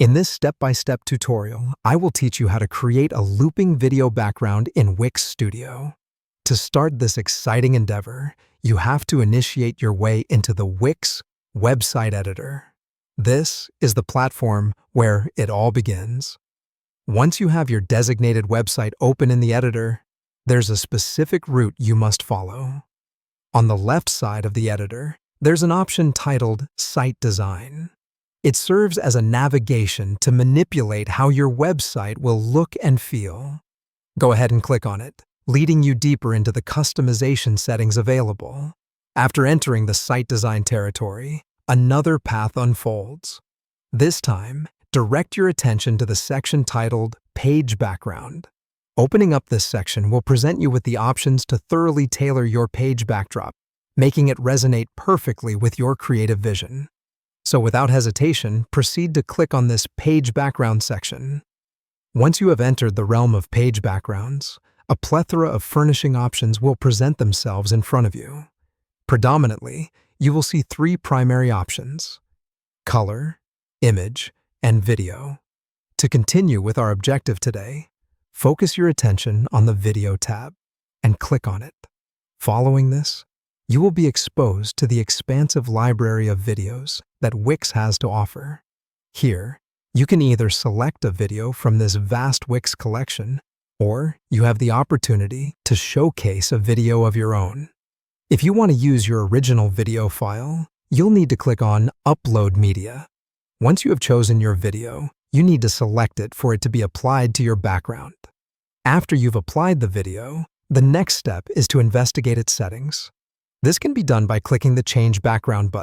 In this step-by-step tutorial, I will teach you how to create a looping video background in Wix Studio. To start this exciting endeavor, you have to initiate your way into the Wix website editor. This is the platform where it all begins. Once you have your designated website open in the editor, there's a specific route you must follow. On the left side of the editor, there's an option titled Site Design. It serves as a navigation to manipulate how your website will look and feel. Go ahead and click on it, leading you deeper into the customization settings available. After entering the site design territory, another path unfolds. This time, direct your attention to the section titled Page Background. Opening up this section will present you with the options to thoroughly tailor your page backdrop, making it resonate perfectly with your creative vision. So without hesitation, proceed to click on this Page Background section. Once you have entered the realm of page backgrounds, a plethora of furnishing options will present themselves in front of you. Predominantly, you will see three primary options: color, image, and video. To continue with our objective today, focus your attention on the Video tab and click on it. Following this, you will be exposed to the expansive library of videos that Wix has to offer. Here, you can either select a video from this vast Wix collection, or you have the opportunity to showcase a video of your own. If you want to use your original video file, you'll need to click on Upload Media. Once you have chosen your video, you need to select it for it to be applied to your background. After you've applied the video, the next step is to investigate its settings. This can be done by clicking the Change Background button.